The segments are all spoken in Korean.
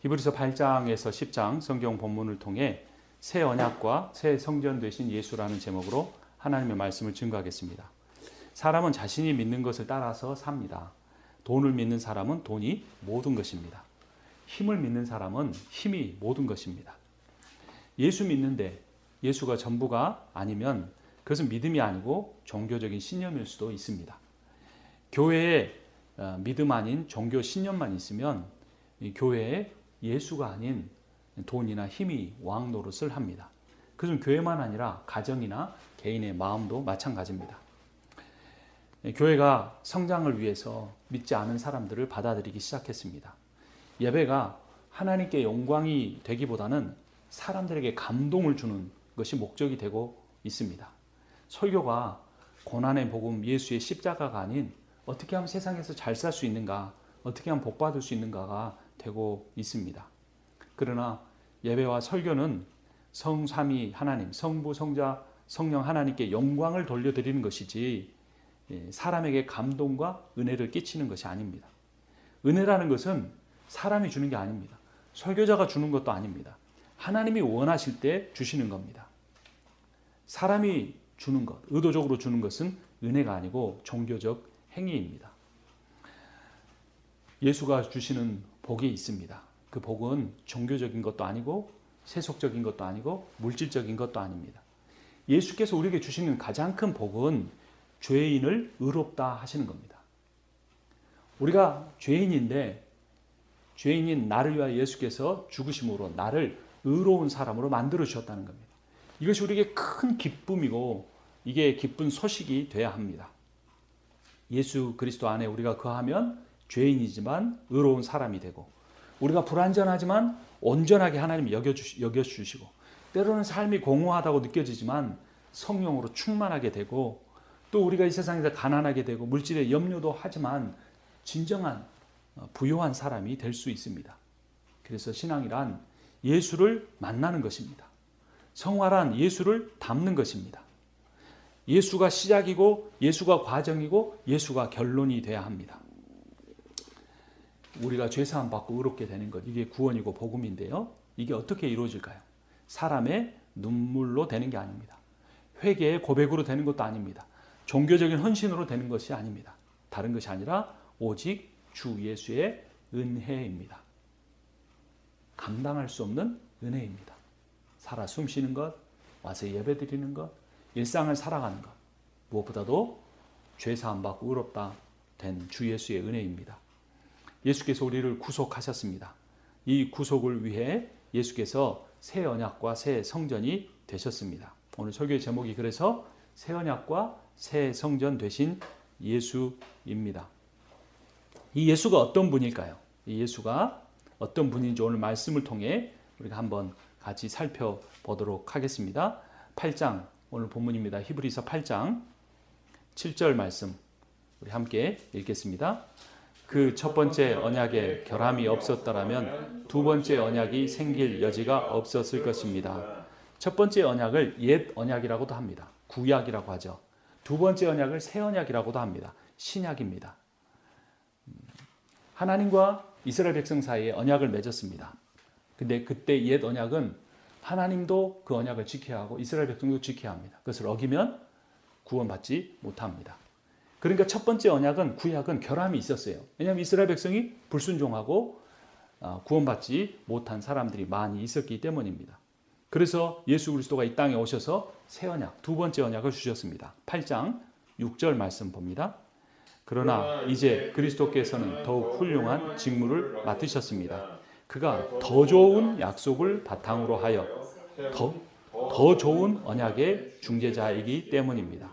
히브리서 8장에서 10장 성경 본문을 통해 새 언약과 새 성전 되신 예수라는 제목으로 하나님의 말씀을 증거하겠습니다. 사람은 자신이 믿는 것을 따라서 삽니다. 돈을 믿는 사람은 돈이 모든 것입니다. 힘을 믿는 사람은 힘이 모든 것입니다. 예수 믿는데 예수가 전부가 아니면 그것은 믿음이 아니고 종교적인 신념일 수도 있습니다. 교회에 믿음 아닌 종교 신념만 있으면 이 교회에 예수가 아닌 돈이나 힘이 왕 노릇을 합니다. 그것은 교회만 아니라 가정이나 개인의 마음도 마찬가지입니다. 교회가 성장을 위해서 믿지 않은 사람들을 받아들이기 시작했습니다. 예배가 하나님께 영광이 되기보다는 사람들에게 감동을 주는 것이 목적이 되고 있습니다. 설교가 고난의 복음 예수의 십자가가 아닌 어떻게 하면 세상에서 잘 살 수 있는가, 어떻게 하면 복 받을 수 있는가가 되고 있습니다. 그러나 예배와 설교는 성삼위 하나님, 성부, 성자, 성령 하나님께 영광을 돌려드리는 것이지 사람에게 감동과 은혜를 끼치는 것이 아닙니다. 은혜라는 것은 사람이 주는 게 아닙니다. 설교자가 주는 것도 아닙니다. 하나님이 원하실 때 주시는 겁니다. 사람이 주는 것, 의도적으로 주는 것은 은혜가 아니고 종교적 행위입니다. 예수가 주시는 복이 있습니다. 그 복은 종교적인 것도 아니고 세속적인 것도 아니고 물질적인 것도 아닙니다. 예수께서 우리에게 주시는 가장 큰 복은 죄인을 의롭다 하시는 겁니다. 우리가 죄인인데 죄인인 나를 위하여 예수께서 죽으심으로 나를 의로운 사람으로 만들어 주셨다는 겁니다. 이것이 우리에게 큰 기쁨이고 이게 기쁜 소식이 돼야 합니다. 예수 그리스도 안에 우리가 거하면 죄인이지만 의로운 사람이 되고 우리가 불완전하지만 온전하게 하나님이 여겨주시고 때로는 삶이 공허하다고 느껴지지만 성령으로 충만하게 되고 또 우리가 이 세상에서 가난하게 되고 물질에 염려도 하지만 진정한 부요한 사람이 될 수 있습니다. 그래서 신앙이란 예수를 만나는 것입니다. 성화란 예수를 닮는 것입니다. 예수가 시작이고 예수가 과정이고 예수가 결론이 돼야 합니다. 우리가 죄사함 받고 의롭게 되는 것, 이게 구원이고 복음인데요. 이게 어떻게 이루어질까요? 사람의 눈물로 되는 게 아닙니다. 회개의 고백으로 되는 것도 아닙니다. 종교적인 헌신으로 되는 것이 아닙니다. 다른 것이 아니라 오직 주 예수의 은혜입니다. 감당할 수 없는 은혜입니다. 살아 숨쉬는 것, 와서 예배드리는 것, 일상을 살아가는 것, 무엇보다도 죄사함 받고 의롭다 된 주 예수의 은혜입니다. 예수께서 우리를 구속하셨습니다. 이 구속을 위해 예수께서 새 언약과 새 성전이 되셨습니다. 오늘 설교의 제목이 그래서 새 언약과 새 성전 되신 예수입니다. 이 예수가 어떤 분일까요? 이 예수가 어떤 분인지 오늘 말씀을 통해 우리가 한번 같이 살펴보도록 하겠습니다. 8장 오늘 본문입니다. 히브리서 8장 7절 말씀 우리 함께 읽겠습니다. 그 첫 번째 언약에 결함이 없었더라면 두 번째 언약이 생길 여지가 없었을 것입니다. 첫 번째 언약을 옛 언약이라고도 합니다. 구약이라고 하죠. 두 번째 언약을 새 언약이라고도 합니다. 신약입니다. 하나님과 이스라엘 백성 사이에 언약을 맺었습니다. 근데 그때 옛 언약은 하나님도 그 언약을 지켜야 하고 이스라엘 백성도 지켜야 합니다. 그것을 어기면 구원받지 못합니다. 그러니까 첫 번째 언약은 구약은 결함이 있었어요. 왜냐하면 이스라엘 백성이 불순종하고 구원받지 못한 사람들이 많이 있었기 때문입니다. 그래서 예수 그리스도가 이 땅에 오셔서 새 언약, 두 번째 언약을 주셨습니다. 8장 6절 말씀 봅니다. 그러나 이제 그리스도께서는 더욱 훌륭한 직무를 맡으셨습니다. 그가 더 좋은 약속을 바탕으로 하여 더 좋은 언약의 중재자이기 때문입니다.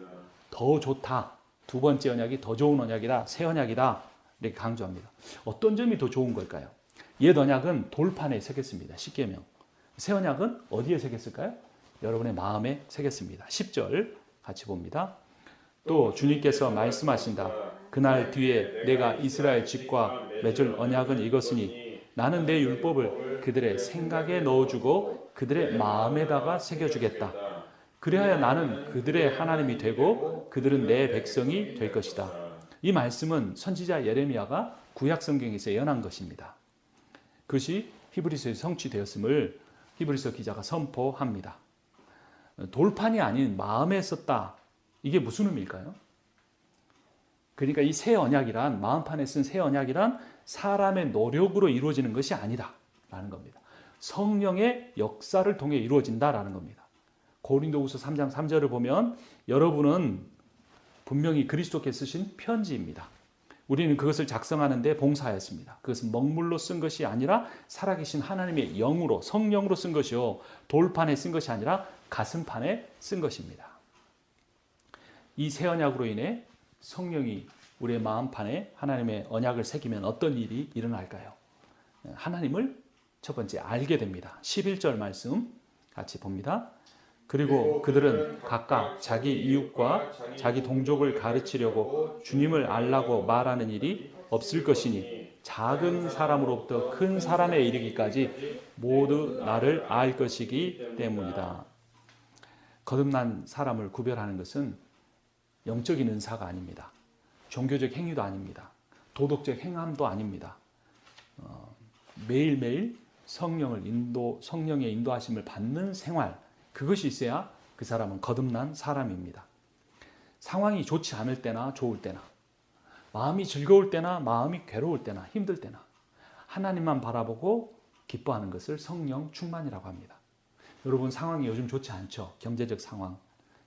더 좋다. 두 번째 언약이 더 좋은 언약이다. 새 언약이다. 이렇게 강조합니다. 어떤 점이 더 좋은 걸까요? 옛 언약은 돌판에 새겼습니다. 십계명. 새 언약은 어디에 새겼을까요? 여러분의 마음에 새겼습니다. 10절 같이 봅니다. 또 주님께서 말씀하신다. 그날 뒤에 내가 이스라엘 집과 맺을 언약은 이것이니 나는 내 율법을 그들의 생각에 넣어주고 그들의 마음에다가 새겨주겠다. 그리하여 나는 그들의 하나님이 되고 그들은 내 백성이 될 것이다. 이 말씀은 선지자 예레미야가 구약 성경에서 예언한 것입니다. 그것이 히브리서에 성취되었음을 히브리서 기자가 선포합니다. 돌판이 아닌 마음에 썼다. 이게 무슨 의미일까요? 그러니까 이 새 언약이란, 마음판에 쓴 새 언약이란 사람의 노력으로 이루어지는 것이 아니다 라는 겁니다. 성령의 역사를 통해 이루어진다라는 겁니다. 고린도후서 3장 3절을 보면 여러분은 분명히 그리스도께서 쓰신 편지입니다. 우리는 그것을 작성하는데 봉사하였습니다. 그것은 먹물로 쓴 것이 아니라 살아계신 하나님의 영으로, 성령으로 쓴 것이요, 돌판에 쓴 것이 아니라 가슴판에 쓴 것입니다. 이 새 언약으로 인해 성령이 우리의 마음판에 하나님의 언약을 새기면 어떤 일이 일어날까요? 하나님을 첫 번째 알게 됩니다. 11절 말씀 같이 봅니다. 그리고 그들은 각각 자기 이웃과 자기 동족을 가르치려고 주님을 알라고 말하는 일이 없을 것이니 작은 사람으로부터 큰 사람에 이르기까지 모두 나를 알 것이기 때문이다. 거듭난 사람을 구별하는 것은 영적인 은사가 아닙니다. 종교적 행위도 아닙니다. 도덕적 행함도 아닙니다. 매일매일 성령의 인도하심을 받는 생활, 그것이 있어야 그 사람은 거듭난 사람입니다. 상황이 좋지 않을 때나 좋을 때나, 마음이 즐거울 때나 마음이 괴로울 때나 힘들 때나 하나님만 바라보고 기뻐하는 것을 성령 충만이라고 합니다. 여러분, 상황이 요즘 좋지 않죠? 경제적 상황.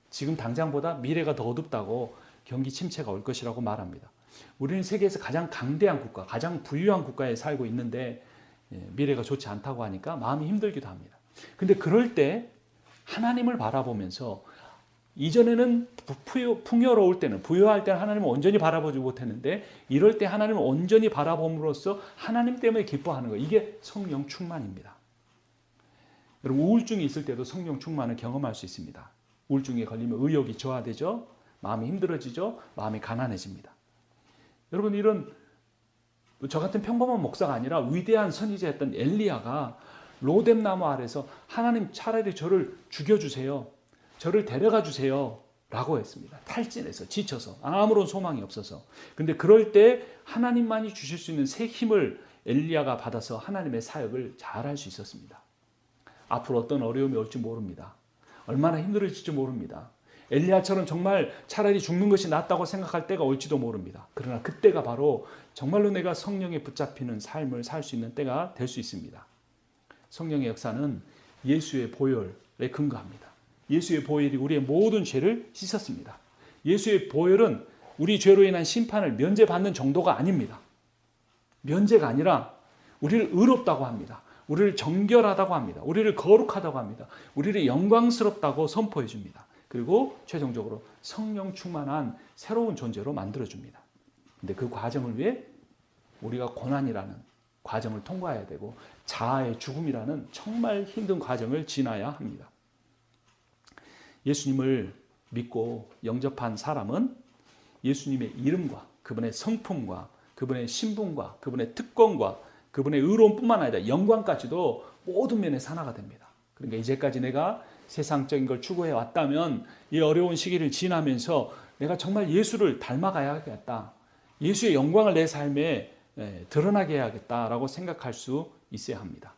지금 당장보다 미래가 더 어둡다고 경기 침체가 올 것이라고 말합니다. 우리는 세계에서 가장 강대한 국가, 가장 부유한 국가에 살고 있는데 미래가 좋지 않다고 하니까 마음이 힘들기도 합니다. 근데 그럴 때 하나님을 바라보면서, 이전에는 풍요로울 때는, 부유할 때는 하나님을 온전히 바라보지 못했는데 이럴 때 하나님을 온전히 바라봄으로써 하나님 때문에 기뻐하는 것, 이게 성령 충만입니다. 여러분, 우울증이 있을 때도 성령 충만을 경험할 수 있습니다. 우울증에 걸리면 의욕이 저하되죠. 마음이 힘들어지죠. 마음이 가난해집니다. 여러분, 이런 저 같은 평범한 목사가 아니라 위대한 선지자였던 엘리야가 로뎀 나무 아래서 하나님, 차라리 저를 죽여주세요. 저를 데려가 주세요. 라고 했습니다. 탈진해서, 지쳐서, 아무런 소망이 없어서. 근데 그럴 때 하나님만이 주실 수 있는 새 힘을 엘리야가 받아서 하나님의 사역을 잘 할 수 있었습니다. 앞으로 어떤 어려움이 올지 모릅니다. 얼마나 힘들어질지 모릅니다. 엘리야처럼 정말 차라리 죽는 것이 낫다고 생각할 때가 올지도 모릅니다. 그러나 그때가 바로 정말로 내가 성령에 붙잡히는 삶을 살 수 있는 때가 될 수 있습니다. 성령의 역사는 예수의 보혈에 근거합니다. 예수의 보혈이 우리의 모든 죄를 씻었습니다. 예수의 보혈은 우리 죄로 인한 심판을 면제받는 정도가 아닙니다. 면제가 아니라 우리를 의롭다고 합니다. 우리를 정결하다고 합니다. 우리를 거룩하다고 합니다. 우리를 영광스럽다고 선포해 줍니다. 그리고 최종적으로 성령 충만한 새로운 존재로 만들어줍니다. 근데 그 과정을 위해 우리가 고난이라는 과정을 통과해야 되고 자아의 죽음이라는 정말 힘든 과정을 지나야 합니다. 예수님을 믿고 영접한 사람은 예수님의 이름과 그분의 성품과 그분의 신분과 그분의 특권과 그분의 의로움뿐만 아니라 영광까지도 모든 면에서 하나가 됩니다. 그러니까 이제까지 내가 세상적인 걸 추구해 왔다면 이 어려운 시기를 지나면서 내가 정말 예수를 닮아가야겠다. 예수의 영광을 내 삶에 드러나게 해야겠다라고 생각할 수 있어야 합니다.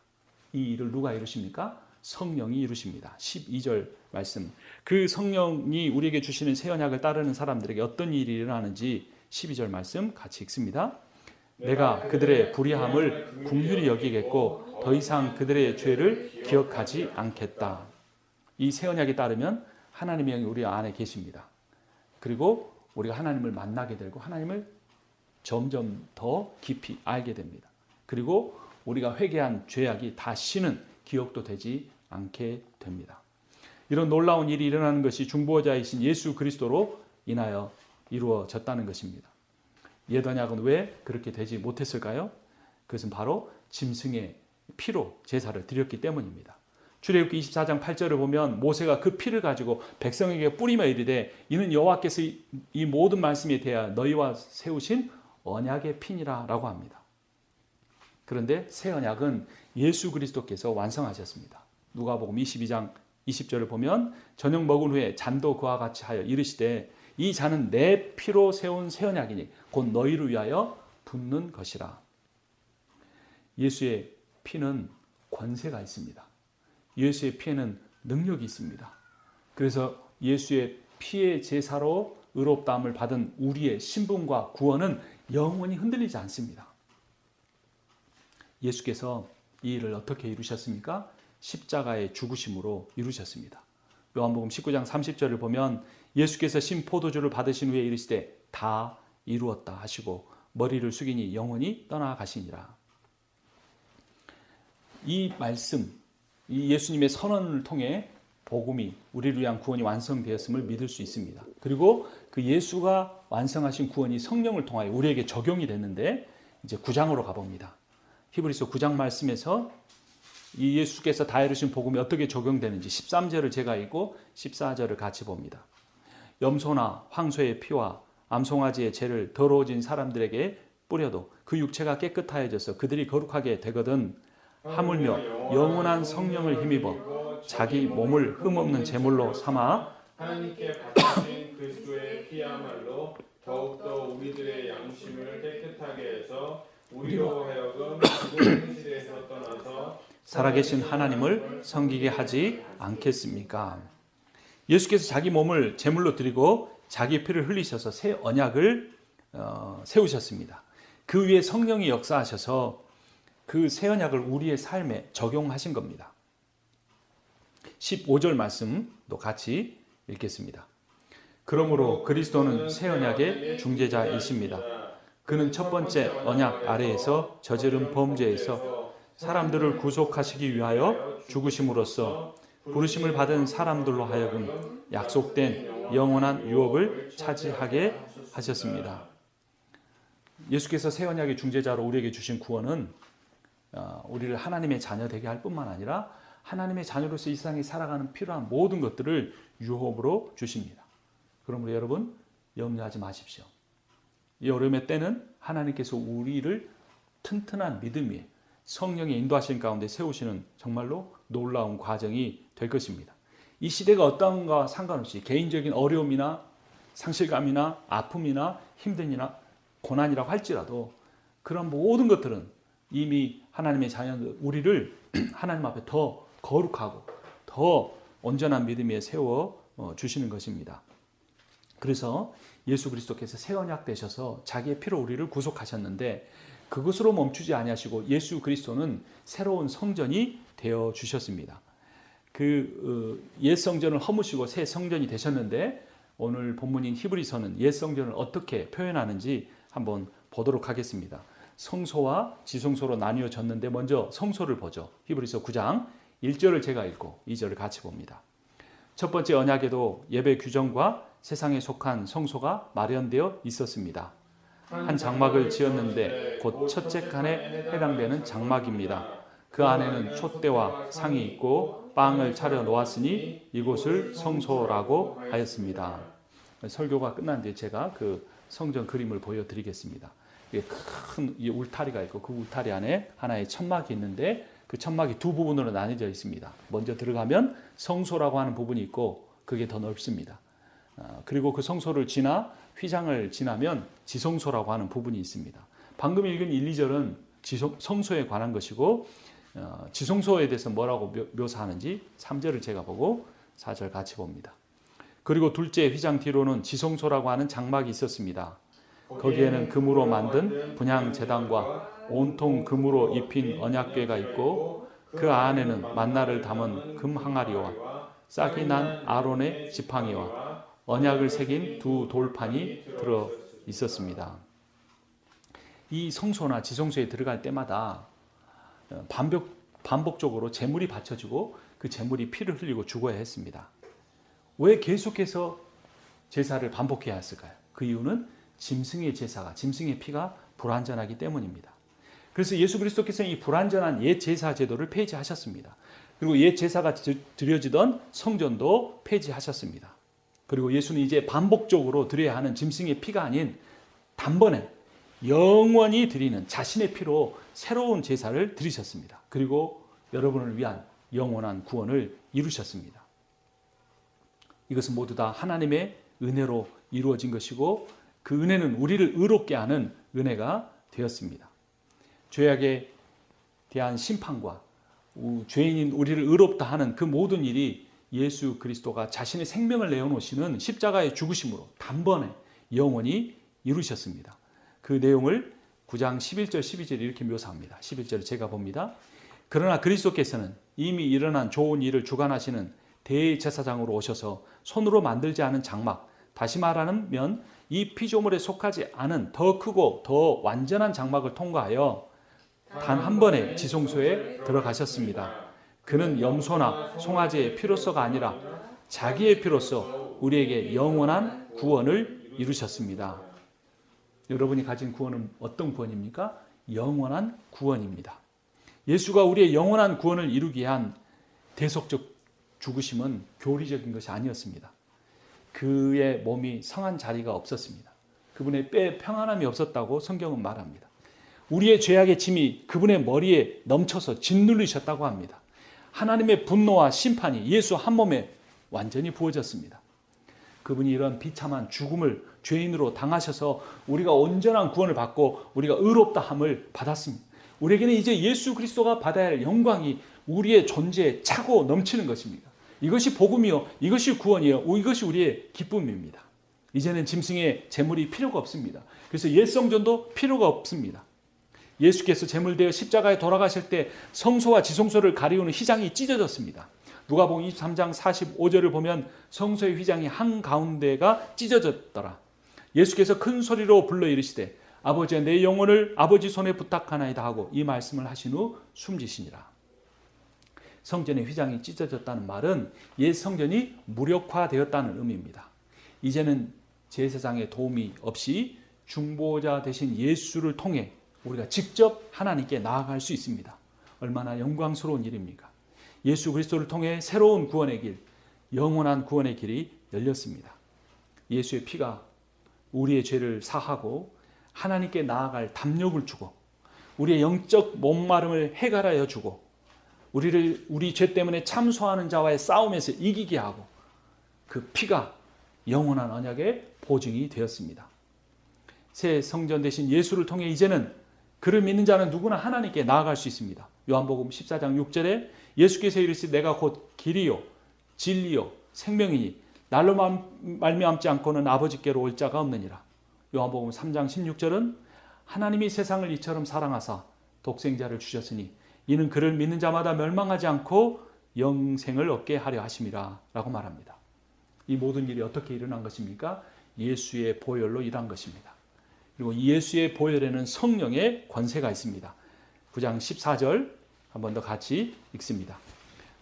이 일을 누가 이루십니까? 성령이 이루십니다. 12절 말씀. 그 성령이 우리에게 주시는 새 언약을 따르는 사람들에게 어떤 일이 일어나는지 12절 말씀 같이 읽습니다. 내가 그들의 불의함을 긍휼히 여기겠고 더 이상 그들의 죄를 기억하지 않겠다. 이 새 언약에 따르면 하나님의 영이 우리 안에 계십니다. 그리고 우리가 하나님을 만나게 되고 하나님을 점점 더 깊이 알게 됩니다. 그리고 우리가 회개한 죄악이 다시는 기억도 되지 않게 됩니다. 이런 놀라운 일이 일어나는 것이 중보자이신 예수 그리스도로 인하여 이루어졌다는 것입니다. 옛 언약은 왜 그렇게 되지 못했을까요? 그것은 바로 짐승의 피로 제사를 드렸기 때문입니다. 출애굽기 24장 8절을 보면 모세가 그 피를 가지고 백성에게 뿌리며 이르되 이는 여호와께서 이 모든 말씀에 대하여 너희와 세우신 언약의 피니라 라고 합니다. 그런데 새 언약은 예수 그리스도께서 완성하셨습니다. 누가복음 22장 20절을 보면 저녁 먹은 후에 잔도 그와 같이 하여 이르시되 이 잔은 내 피로 세운 새 언약이니 곧 너희를 위하여 붓는 것이라. 예수의 피는 권세가 있습니다. 예수의 피에는 능력이 있습니다. 그래서 예수의 피의 제사로 의롭다함을 받은 우리의 신분과 구원은 영원히 흔들리지 않습니다. 예수께서 이 일을 어떻게 이루셨습니까? 십자가의 죽으심으로 이루셨습니다. 요한복음 19장 30절을 보면 예수께서 신 포도주를 받으신 후에 이르시되 다 이루었다 하시고 머리를 숙이니 영원히 떠나가시니라. 이 말씀, 이 예수님의 선언을 통해 복음이 우리를 위한 구원이 완성되었음을 믿을 수 있습니다. 그리고 그 예수가 완성하신 구원이 성령을 통하여 우리에게 적용이 됐는데 이제 9장으로 가봅니다. 히브리서 9장 말씀에서 이 예수께서 다 이루신 복음이 어떻게 적용되는지 13절을 제가 읽고 14절을 같이 봅니다. 염소나 황소의 피와 암송아지의 죄를 더러워진 사람들에게 뿌려도 그 육체가 깨끗하여져서 그들이 거룩하게 되거든 하물며 영원한 성령을 힘입어 자기 몸을 흠없는 제물로 삼아 하나님께 바치신 그리스도의 피야말로 더욱더 우리들의 양심을 깨끗하게 해서 우리로 하여금 죽은 현실에서 떠나서 살아계신 하나님을 섬기게 하지 않겠습니까? 예수께서 자기 몸을 제물로 드리고 자기 피를 흘리셔서 새 언약을 세우셨습니다. 그 위에 성령이 역사하셔서 그 새 언약을 우리의 삶에 적용하신 겁니다. 15절 말씀도 같이 읽겠습니다. 그러므로 그리스도는 새 언약의 중재자이십니다. 그는 첫 번째 언약 아래에서 저지른 범죄에서 사람들을 구속하시기 위하여 죽으심으로써 부르심을 받은 사람들로 하여금 약속된 영원한 유업을 차지하게 하셨습니다. 예수께서 새 언약의 중재자로 우리에게 주신 구원은 우리를 하나님의 자녀 되게 할 뿐만 아니라 하나님의 자녀로서 이 세상에 살아가는 필요한 모든 것들을 유업으로 주십니다. 그러므로 여러분 염려하지 마십시오. 이 어려움의 때는 하나님께서 우리를 튼튼한 믿음 위에 성령의 인도하신 가운데 세우시는 정말로 놀라운 과정이 될 것입니다. 이 시대가 어떤가 상관없이 개인적인 어려움이나 상실감이나 아픔이나 힘듦이나 고난이라고 할지라도 그런 모든 것들은 이미 하나님의 자녀들 우리를 하나님 앞에 더 거룩하고 더 온전한 믿음 위에 세워 주시는 것입니다. 그래서 예수 그리스도께서 새 언약 되셔서 자기의 피로 우리를 구속하셨는데 그것으로 멈추지 아니하시고 예수 그리스도는 새로운 성전이 되어 주셨습니다. 그 옛 성전을 허무시고 새 성전이 되셨는데 오늘 본문인 히브리서는 옛 성전을 어떻게 표현하는지 한번 보도록 하겠습니다. 성소와 지성소로 나뉘어졌는데 먼저 성소를 보죠. 히브리서 9장 1절을 제가 읽고 2절을 같이 봅니다. 첫 번째 언약에도 예배 규정과 세상에 속한 성소가 마련되어 있었습니다. 한 장막을 지었는데 곧 첫째 칸에 해당되는 장막입니다. 그 안에는 촛대와 상이 있고 빵을 차려 놓았으니 이곳을 성소라고 하였습니다. 설교가 끝난 뒤에 제가 그 성전 그림을 보여드리겠습니다. 큰 울타리가 있고 그 울타리 안에 하나의 천막이 있는데 그 천막이 두 부분으로 나뉘어져 있습니다. 먼저 들어가면 성소라고 하는 부분이 있고 그게 더 넓습니다. 그리고 그 성소를 지나 휘장을 지나면 지성소라고 하는 부분이 있습니다. 방금 읽은 1, 2절은 성소에 관한 것이고 지성소에 대해서 뭐라고 묘사하는지 3절을 제가 보고 4절 같이 봅니다. 그리고 둘째 휘장 뒤로는 지성소라고 하는 장막이 있었습니다. 거기에는 금으로 만든 분향 제단과 온통 금으로 입힌 언약궤가 있고 그 안에는 만나를 담은 금 항아리와 싹이 난 아론의 지팡이와 언약을 새긴 두 돌판이 들어 있었습니다. 이 성소나 지성소에 들어갈 때마다 반복적으로 제물이 바쳐지고 그 제물이 피를 흘리고 죽어야 했습니다. 왜 계속해서 제사를 반복해야 했을까요? 그 이유는 짐승의 제사가, 짐승의 피가 불완전하기 때문입니다. 그래서 예수 그리스도께서는 이 불완전한 옛 제사 제도를 폐지하셨습니다. 그리고 옛 제사가 드려지던 성전도 폐지하셨습니다. 그리고 예수는 이제 반복적으로 드려야 하는 짐승의 피가 아닌 단번에 영원히 드리는 자신의 피로 새로운 제사를 드리셨습니다. 그리고 여러분을 위한 영원한 구원을 이루셨습니다. 이것은 모두 다 하나님의 은혜로 이루어진 것이고 그 은혜는 우리를 의롭게 하는 은혜가 되었습니다. 죄악에 대한 심판과 죄인인 우리를 의롭다 하는 그 모든 일이 예수 그리스도가 자신의 생명을 내어놓으시는 십자가의 죽으심으로 단번에 영원히 이루셨습니다. 그 내용을 9장 11절 12절 이렇게 묘사합니다. 11절을 제가 봅니다. 그러나 그리스도께서는 이미 일어난 좋은 일을 주관하시는 대제사장으로 오셔서 손으로 만들지 않은 장막, 다시 말하면 이 피조물에 속하지 않은 더 크고 더 완전한 장막을 통과하여 단 한 번의 지성소에 들어가셨습니다. 그는 염소나 송아지의 피로서가 아니라 자기의 피로서 우리에게 영원한 구원을 이루셨습니다. 여러분이 가진 구원은 어떤 구원입니까? 영원한 구원입니다. 예수가 우리의 영원한 구원을 이루기 위한 대속적 죽으심은 교리적인 것이 아니었습니다. 그의 몸이 성한 자리가 없었습니다. 그분의 뼈에 평안함이 없었다고 성경은 말합니다. 우리의 죄악의 짐이 그분의 머리에 넘쳐서 짓눌리셨다고 합니다. 하나님의 분노와 심판이 예수 한 몸에 완전히 부어졌습니다. 그분이 이런 비참한 죽음을 죄인으로 당하셔서 우리가 온전한 구원을 받고 우리가 의롭다함을 받았습니다. 우리에게는 이제 예수 그리스도가 받아야 할 영광이 우리의 존재에 차고 넘치는 것입니다. 이것이 복음이요, 이것이 구원이요, 이것이 우리의 기쁨입니다. 이제는 짐승의 제물이 필요가 없습니다. 그래서 옛 성전도 필요가 없습니다. 예수께서 제물되어 십자가에 돌아가실 때 성소와 지성소를 가리우는 휘장이 찢어졌습니다. 누가복음 23장 45절을 보면 성소의 휘장이 한가운데가 찢어졌더라. 예수께서 큰 소리로 불러 이르시되 아버지여 내 영혼을 아버지 손에 부탁하나이다 하고 이 말씀을 하신 후 숨지시니라. 성전의 휘장이 찢어졌다는 말은 옛 성전이 무력화되었다는 의미입니다. 이제는 제사장의 도움이 없이 중보자 되신 예수를 통해 우리가 직접 하나님께 나아갈 수 있습니다. 얼마나 영광스러운 일입니까? 예수 그리스도를 통해 새로운 구원의 길, 영원한 구원의 길이 열렸습니다. 예수의 피가 우리의 죄를 사하고 하나님께 나아갈 담력을 주고 우리의 영적 목마름을 해결하여 주고 우리 죄 때문에 참소하는 자와의 싸움에서 이기게 하고 그 피가 영원한 언약의 보증이 되었습니다. 새 성전 되신 예수를 통해 이제는 그를 믿는 자는 누구나 하나님께 나아갈 수 있습니다. 요한복음 14장 6절에 예수께서 이르시되 내가 곧 길이요 진리요 생명이니 날로 말미암지 않고는 아버지께로 올 자가 없느니라. 요한복음 3장 16절은 하나님이 세상을 이처럼 사랑하사 독생자를 주셨으니 이는 그를 믿는 자마다 멸망하지 않고 영생을 얻게 하려 하심이라 라고 말합니다. 이 모든 일이 어떻게 일어난 것입니까? 예수의 보혈로 일한 것입니다. 그리고 이 예수의 보혈에는 성령의 권세가 있습니다. 9장 14절 한 번 더 같이 읽습니다.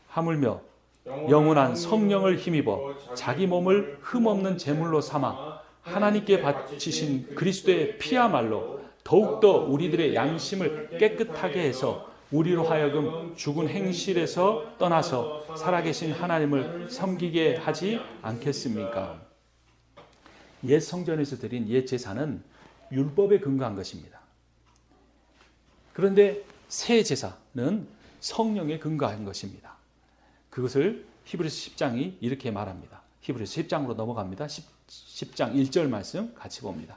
하물며 영원한 성령을 힘입어 자기 몸을 흠없는 제물로 삼아 하나님께 바치신 그리스도의 피야말로 더욱더 우리들의 양심을 깨끗하게 해서 우리로 하여금 죽은 행실에서 떠나서 살아계신 하나님을 섬기게 하지 않겠습니까? 옛 성전에서 드린 옛 제사는 율법에 근거한 것입니다. 그런데 새 제사는 성령에 근거한 것입니다. 그것을 히브리서 10장이 이렇게 말합니다. 히브리서 10장으로 넘어갑니다. 10장 1절 말씀 같이 봅니다.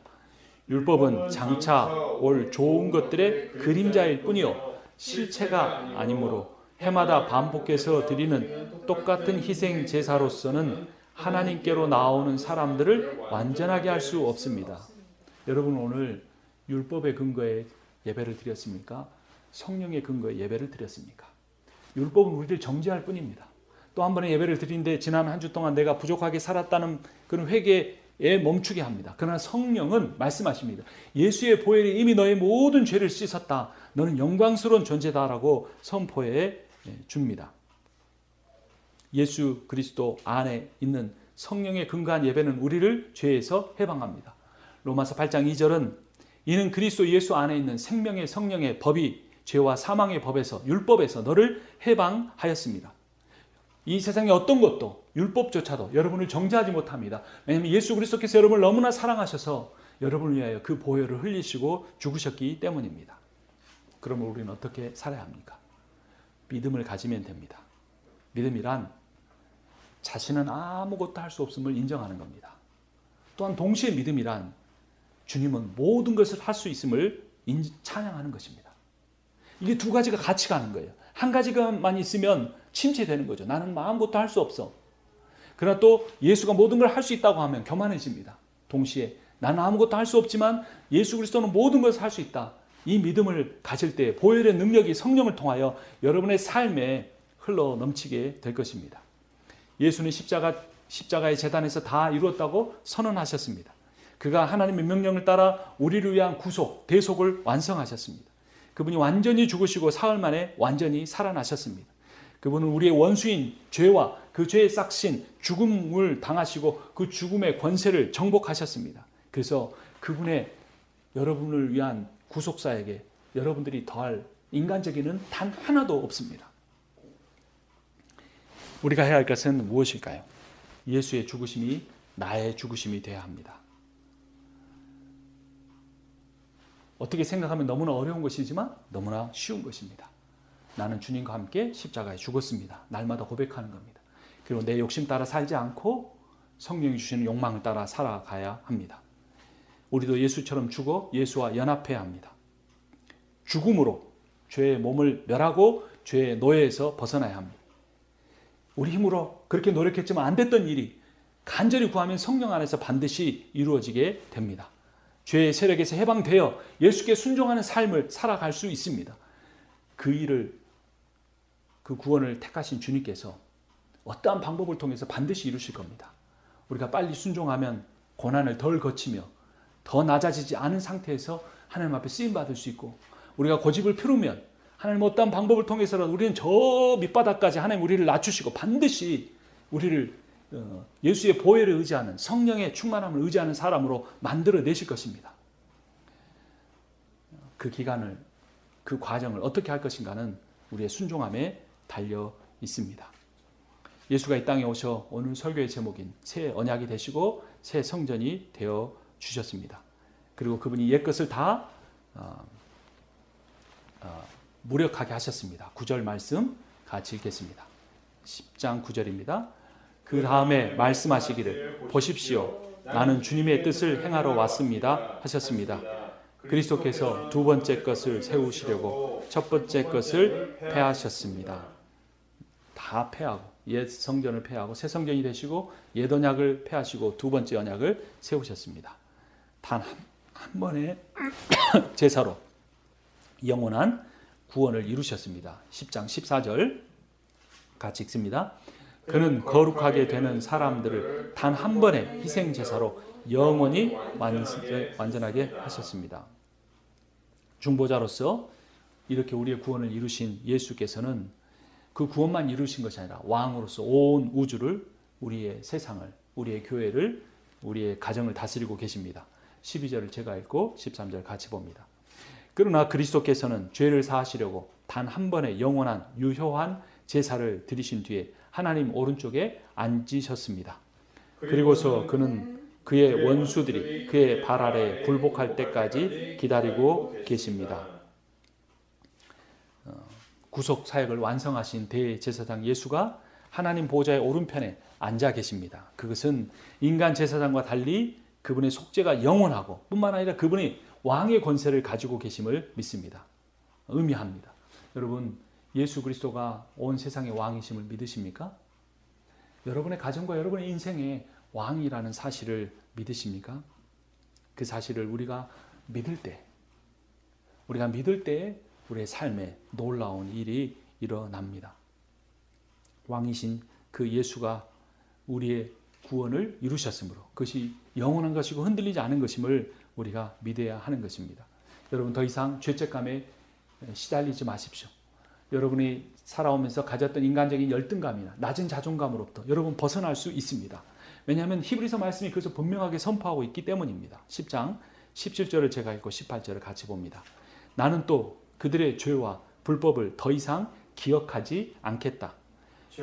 율법은 장차 올 좋은 것들의 그림자일 뿐이요 실체가 아니므로 해마다 반복해서 드리는 똑같은 희생 제사로서는 하나님께로 나오는 사람들을 완전하게 할 수 없습니다. 여러분 오늘 율법의 근거에 예배를 드렸습니까? 성령의 근거에 예배를 드렸습니까? 율법은 우리를 정죄할 뿐입니다. 또 한 번의 예배를 드리는데 지난 한 주 동안 내가 부족하게 살았다는 그런 회개에 멈추게 합니다. 그러나 성령은 말씀하십니다. 예수의 보혈이 이미 너의 모든 죄를 씻었다. 너는 영광스러운 존재다라고 선포해 줍니다. 예수 그리스도 안에 있는 성령의 근거한 예배는 우리를 죄에서 해방합니다. 로마서 8장 2절은 이는 그리스도 예수 안에 있는 생명의 성령의 법이 죄와 사망의 법에서 율법에서 너를 해방하였습니다. 이 세상의 어떤 것도 율법조차도 여러분을 정죄하지 못합니다. 왜냐하면 예수 그리스도께서 여러분을 너무나 사랑하셔서 여러분을 위하여 그 보혈을 흘리시고 죽으셨기 때문입니다. 그러면 우리는 어떻게 살아야 합니까? 믿음을 가지면 됩니다. 믿음이란 자신은 아무것도 할 수 없음을 인정하는 겁니다. 또한 동시에 믿음이란 주님은 모든 것을 할 수 있음을 찬양하는 것입니다. 이게 두 가지가 같이 가는 거예요. 한 가지만 있으면 침체되는 거죠. 나는 아무것도 할 수 없어. 그러나 또 예수가 모든 걸 할 수 있다고 하면 교만해집니다. 동시에 나는 아무것도 할 수 없지만 예수 그리스도는 모든 것을 할 수 있다. 이 믿음을 가질 때 보혈의 능력이 성령을 통하여 여러분의 삶에 흘러 넘치게 될 것입니다. 예수는 십자가의 제단에서 다 이루었다고 선언하셨습니다. 그가 하나님의 명령을 따라 우리를 위한 구속, 대속을 완성하셨습니다. 그분이 완전히 죽으시고 사흘 만에 완전히 살아나셨습니다. 그분은 우리의 원수인 죄와 그 죄의 싹신 죽음을 당하시고 그 죽음의 권세를 정복하셨습니다. 그래서 그분의 여러분을 위한 구속사에게 여러분들이 더할 인간적인 은 단 하나도 없습니다. 우리가 해야 할 것은 무엇일까요? 예수의 죽으심이 나의 죽으심이 되어야 합니다. 어떻게 생각하면 너무나 어려운 것이지만 너무나 쉬운 것입니다. 나는 주님과 함께 십자가에 죽었습니다. 날마다 고백하는 겁니다. 그리고 내 욕심 따라 살지 않고 성령이 주시는 욕망을 따라 살아가야 합니다. 우리도 예수처럼 죽어 예수와 연합해야 합니다. 죽음으로 죄의 몸을 멸하고 죄의 노예에서 벗어나야 합니다. 우리 힘으로 그렇게 노력했지만 안 됐던 일이 간절히 구하면 성령 안에서 반드시 이루어지게 됩니다. 죄의 세력에서 해방되어 예수께 순종하는 삶을 살아갈 수 있습니다. 그 구원을 택하신 주님께서 어떠한 방법을 통해서 반드시 이루실 겁니다. 우리가 빨리 순종하면 고난을 덜 거치며 더 낮아지지 않은 상태에서 하나님 앞에 쓰임받을 수 있고, 우리가 고집을 피우면 하나님 어떠한 방법을 통해서라도 우리는 저 밑바닥까지 하나님 우리를 낮추시고 반드시 우리를 예수의 보혈을 의지하는, 성령의 충만함을 의지하는 사람으로 만들어내실 것입니다. 그 기간을, 그 과정을 어떻게 할 것인가는 우리의 순종함에 달려 있습니다. 예수가 이 땅에 오셔 오늘 설교의 제목인 새 언약이 되시고 새 성전이 되어 주셨습니다. 그리고 그분이 옛것을 다 무력하게 하셨습니다. 9절 말씀 같이 읽겠습니다. 10장 9절입니다. 그 다음에 말씀하시기를 보십시오. 나는 주님의 뜻을 행하러 왔습니다 하셨습니다. 그리스도께서 두 번째 것을 세우시려고 첫 번째 것을 폐하셨습니다. 다 폐하고 옛 성전을 폐하고 새 성전이 되시고 옛 언약을 폐하시고 두 번째 언약을 세우셨습니다. 단 한 번의 제사로 영원한 구원을 이루셨습니다. 10장 14절 같이 읽습니다. 그는 거룩하게 되는 사람들을 단 한 번의 희생 제사로 영원히 완전하게 하셨습니다. 중보자로서 이렇게 우리의 구원을 이루신 예수께서는 그 구원만 이루신 것이 아니라 왕으로서 온 우주를, 우리의 세상을, 우리의 교회를, 우리의 가정을 다스리고 계십니다. 12절을 제가 읽고 13절 같이 봅니다. 그러나 그리스도께서는 죄를 사하시려고 단 한 번의 영원한 유효한 제사를 드리신 뒤에 하나님 오른쪽에 앉으셨습니다. 그리고서 그는 그의 원수들이 그의 발 아래 굴복할 때까지 기다리고 계십니다. 구속 사역을 완성하신 대제사장 예수가 하나님 보좌의 오른편에 앉아 계십니다. 그것은 인간 제사장과 달리 그분의 속죄가 영원하고 뿐만 아니라 그분이 왕의 권세를 가지고 계심을 믿습니다. 의미합니다. 여러분, 예수 그리스도가 온 세상의 왕이심을 믿으십니까? 여러분의 가정과 여러분의 인생의 왕이라는 사실을 믿으십니까? 그 사실을 우리가 믿을 때 우리의 삶에 놀라운 일이 일어납니다. 왕이신 그 예수가 우리의 구원을 이루셨으므로 그것이 영원한 것이고 흔들리지 않은 것임을 우리가 믿어야 하는 것입니다. 여러분, 더 이상 죄책감에 시달리지 마십시오. 여러분이 살아오면서 가졌던 인간적인 열등감이나 낮은 자존감으로부터 여러분 벗어날 수 있습니다. 왜냐하면 히브리서 말씀이 그것을 분명하게 선포하고 있기 때문입니다. 10장 17절을 제가 읽고 18절을 같이 봅니다. 나는 또 그들의 죄와 불법을 더 이상 기억하지 않겠다.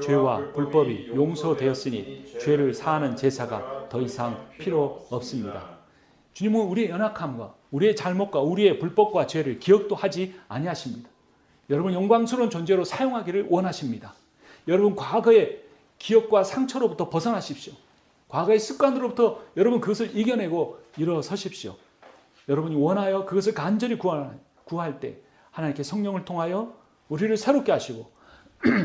죄와 불법이 용서되었으니 죄를 사하는 제사가 더 이상 필요 없습니다. 주님은 우리의 연약함과 우리의 잘못과 우리의 불법과 죄를 기억도 하지 아니하십니다. 여러분, 영광스러운 존재로 사용하기를 원하십니다. 여러분, 과거의 기억과 상처로부터 벗어나십시오. 과거의 습관으로부터 여러분 그것을 이겨내고 일어서십시오. 여러분이 원하여 그것을 간절히 구할 때 하나님께 성령을 통하여 우리를 새롭게 하시고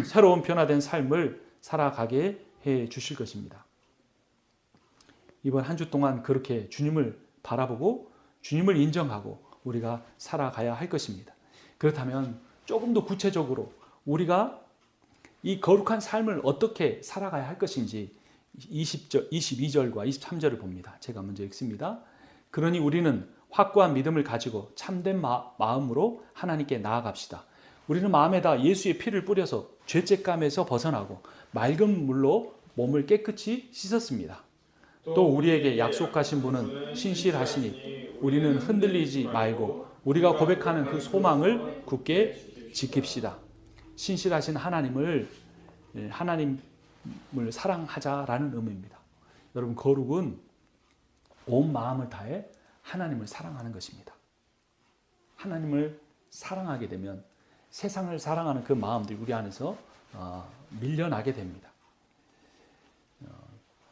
새로운 변화된 삶을 살아가게 해 주실 것입니다. 이번 한 주 동안 그렇게 주님을 바라보고 주님을 인정하고 우리가 살아가야 할 것입니다. 그렇다면 조금 더 구체적으로 우리가 이 거룩한 삶을 어떻게 살아가야 할 것인지 22절과 23절을 봅니다. 제가 먼저 읽습니다. 그러니 우리는 확고한 믿음을 가지고 참된 마음으로 하나님께 나아갑시다. 우리는 마음에다 예수의 피를 뿌려서 죄책감에서 벗어나고 맑은 물로 몸을 깨끗이 씻었습니다. 또 우리에게 약속하신 분은 신실하시니 우리는 흔들리지 말고 우리가 고백하는 그 소망을 굳게 지킵시다. 신실하신 하나님을 사랑하자라는 의미입니다. 여러분, 거룩은 온 마음을 다해 하나님을 사랑하는 것입니다. 하나님을 사랑하게 되면 세상을 사랑하는 그 마음들이 우리 안에서 밀려나게 됩니다.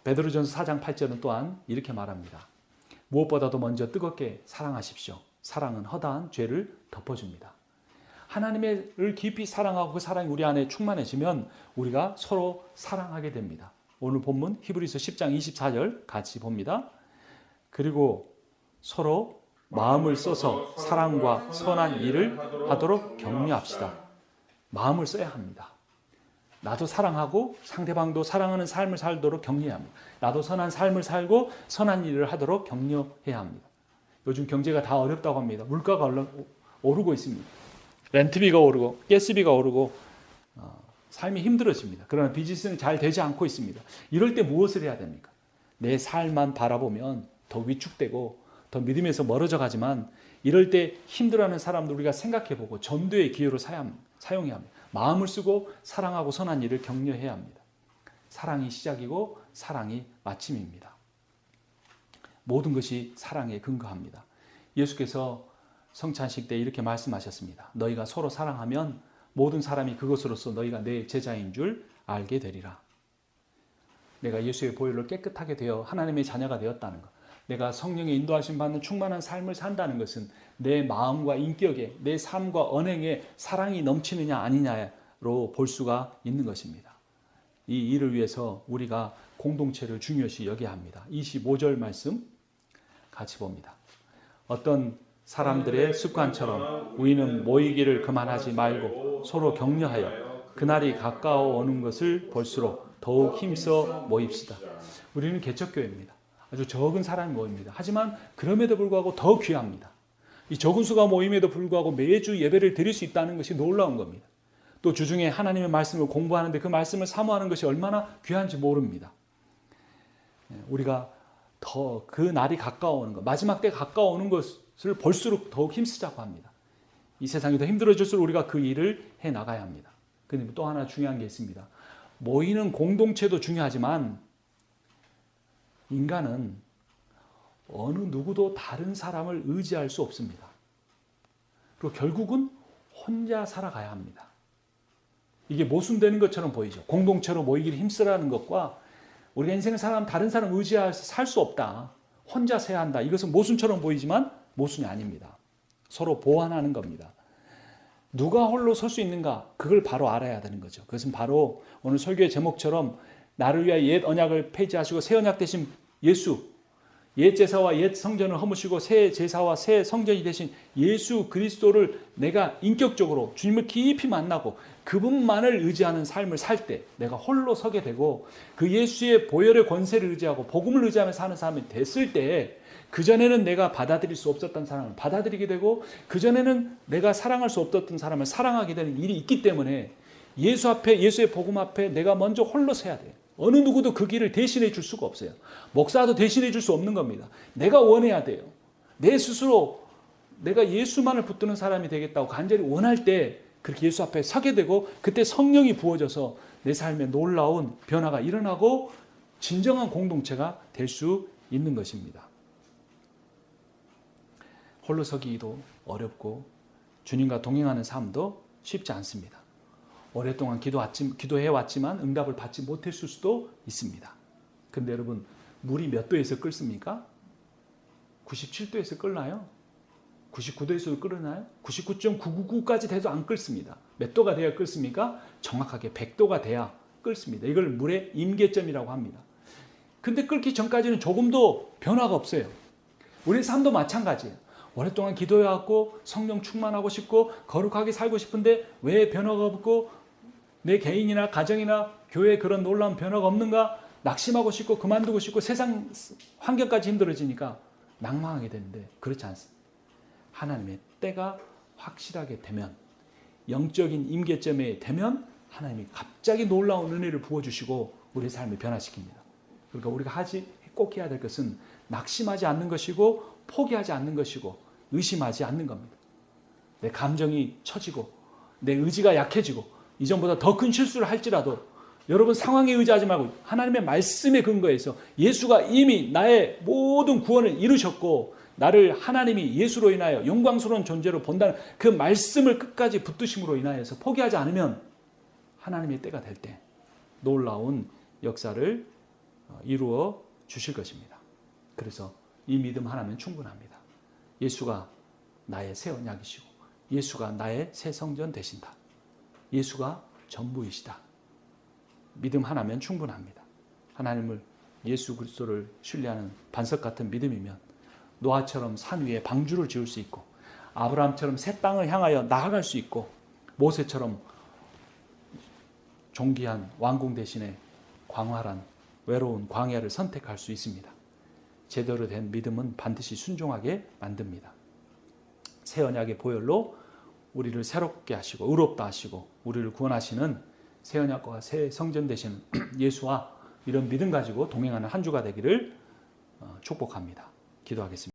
베드로전서 4장 8절은 또한 이렇게 말합니다. 무엇보다도 먼저 뜨겁게 사랑하십시오. 사랑은 허다한 죄를 덮어줍니다. 하나님을 깊이 사랑하고 그 사랑이 우리 안에 충만해지면 우리가 서로 사랑하게 됩니다. 오늘 본문 히브리서 10장 24절 같이 봅니다. 그리고 서로 마음을 써서 사랑과 선한 일을 하도록 격려합시다. 마음을 써야 합니다. 나도 사랑하고 상대방도 사랑하는 삶을 살도록 격려해야 합니다. 나도 선한 삶을 살고 선한 일을 하도록 격려해야 합니다. 요즘 경제가 다 어렵다고 합니다. 물가가 오르고 있습니다. 렌트비가 오르고 가스비가 오르고 삶이 힘들어집니다. 그러나 비즈니스는 잘 되지 않고 있습니다. 이럴 때 무엇을 해야 됩니까? 내 삶만 바라보면 더 위축되고 더 믿음에서 멀어져 가지만 이럴 때 힘들어하는 사람들 우리가 생각해보고 전도의 기회로 사용해야 합니다. 마음을 쓰고 사랑하고 선한 일을 격려해야 합니다. 사랑이 시작이고 사랑이 마침입니다. 모든 것이 사랑에 근거합니다. 예수께서 성찬식 때 이렇게 말씀하셨습니다. 너희가 서로 사랑하면 모든 사람이 그것으로서 너희가 내 제자인 줄 알게 되리라. 내가 예수의 보혈로 깨끗하게 되어 하나님의 자녀가 되었다는 것, 내가 성령의 인도하심 받는 충만한 삶을 산다는 것은 내 마음과 인격에, 내 삶과 언행에 사랑이 넘치느냐 아니냐로 볼 수가 있는 것입니다. 이 일을 위해서 우리가 공동체를 중요시 여겨야 합니다. 25절 말씀 같이 봅니다. 어떤 사람들의 습관처럼 우리는 모이기를 그만하지 말고 서로 격려하여 그날이 가까워 오는 것을 볼수록 더욱 힘써 모입시다. 우리는 개척교회입니다. 아주 적은 사람이 모입니다. 하지만 그럼에도 불구하고 더 귀합니다. 이 적은 수가 모임에도 불구하고 매주 예배를 드릴 수 있다는 것이 놀라운 겁니다. 또 주중에 하나님의 말씀을 공부하는데 그 말씀을 사모하는 것이 얼마나 귀한지 모릅니다. 우리가 더 그 날이 가까워오는 것, 마지막 때 가까워오는 것을 볼수록 더욱 힘쓰자고 합니다. 이 세상이 더 힘들어질수록 우리가 그 일을 해나가야 합니다. 그런데 또 하나 중요한 게 있습니다. 모이는 공동체도 중요하지만 인간은 어느 누구도 다른 사람을 의지할 수 없습니다. 그리고 결국은 혼자 살아가야 합니다. 이게 모순되는 것처럼 보이죠. 공동체로 모이기를 힘쓰라는 것과 우리가 인생을 살아가면 다른 사람 의지해서 살 수 없다. 혼자 서야 한다. 이것은 모순처럼 보이지만 모순이 아닙니다. 서로 보완하는 겁니다. 누가 홀로 설 수 있는가? 그걸 바로 알아야 되는 거죠. 그것은 바로 오늘 설교의 제목처럼 나를 위하여 옛 언약을 폐지하시고 새 언약 대신 예수, 옛 제사와 옛 성전을 허무시고 새 제사와 새 성전이 되신 예수 그리스도를 내가 인격적으로 주님을 깊이 만나고 그분만을 의지하는 삶을 살 때 내가 홀로 서게 되고 그 예수의 보혈의 권세를 의지하고 복음을 의지하며 사는 사람이 됐을 때 그전에는 내가 받아들일 수 없었던 사람을 받아들이게 되고 그전에는 내가 사랑할 수 없었던 사람을 사랑하게 되는 일이 있기 때문에 예수 앞에, 예수의 복음 앞에 내가 먼저 홀로 서야 돼요. 어느 누구도 그 길을 대신해 줄 수가 없어요. 목사도 대신해 줄 수 없는 겁니다. 내가 원해야 돼요. 내 스스로 내가 예수만을 붙드는 사람이 되겠다고 간절히 원할 때 그렇게 예수 앞에 서게 되고 그때 성령이 부어져서 내 삶에 놀라운 변화가 일어나고 진정한 공동체가 될 수 있는 것입니다. 홀로 서기도 어렵고 주님과 동행하는 삶도 쉽지 않습니다. 오랫동안 기도해왔지만 응답을 받지 못했을 수도 있습니다. 그런데 여러분, 물이 몇 도에서 끓습니까? 97도에서 끓나요? 99도에서도 끓으나요? 99.999까지 돼도 안 끓습니다. 몇 도가 돼야 끓습니까? 정확하게 100도가 돼야 끓습니다. 이걸 물의 임계점이라고 합니다. 근데 끓기 전까지는 조금도 변화가 없어요. 우리 삶도 마찬가지예요. 오랫동안 기도해왔고 성령 충만하고 싶고 거룩하게 살고 싶은데 왜 변화가 없고 내 개인이나 가정이나 교회에 그런 놀라운 변화가 없는가? 낙심하고 싶고 그만두고 싶고 세상 환경까지 힘들어지니까 낭망하게 되는데 그렇지 않습니다. 하나님의 때가 확실하게 되면 영적인 임계점에 되면 하나님이 갑자기 놀라운 은혜를 부어주시고 우리의 삶을 변화시킵니다. 그러니까 우리가 꼭 해야 될 것은 낙심하지 않는 것이고 포기하지 않는 것이고 의심하지 않는 겁니다. 내 감정이 처지고 내 의지가 약해지고 이전보다 더 큰 실수를 할지라도 여러분 상황에 의지하지 말고 하나님의 말씀에 근거해서 예수가 이미 나의 모든 구원을 이루셨고 나를 하나님이 예수로 인하여 영광스러운 존재로 본다는 그 말씀을 끝까지 붙드심으로 인하여서 포기하지 않으면 하나님의 때가 될 때 놀라운 역사를 이루어 주실 것입니다. 그래서 이 믿음 하나면 충분합니다. 예수가 나의 새 언약이시고 예수가 나의 새 성전 되신다. 예수가 전부이시다. 믿음 하나면 충분합니다. 하나님을 예수 그리스도를 신뢰하는 반석 같은 믿음이면 노아처럼 산 위에 방주를 지을 수 있고 아브라함처럼 새 땅을 향하여 나아갈 수 있고 모세처럼 존귀한 왕궁 대신에 광활한 외로운 광야를 선택할 수 있습니다. 제대로 된 믿음은 반드시 순종하게 만듭니다. 새 언약의 보혈로 우리를 새롭게 하시고 의롭다 하시고 우리를 구원하시는 새 언약과 새 성전 되시는 예수와 이런 믿음 가지고 동행하는 한 주가 되기를 축복합니다. 기도하겠습니다.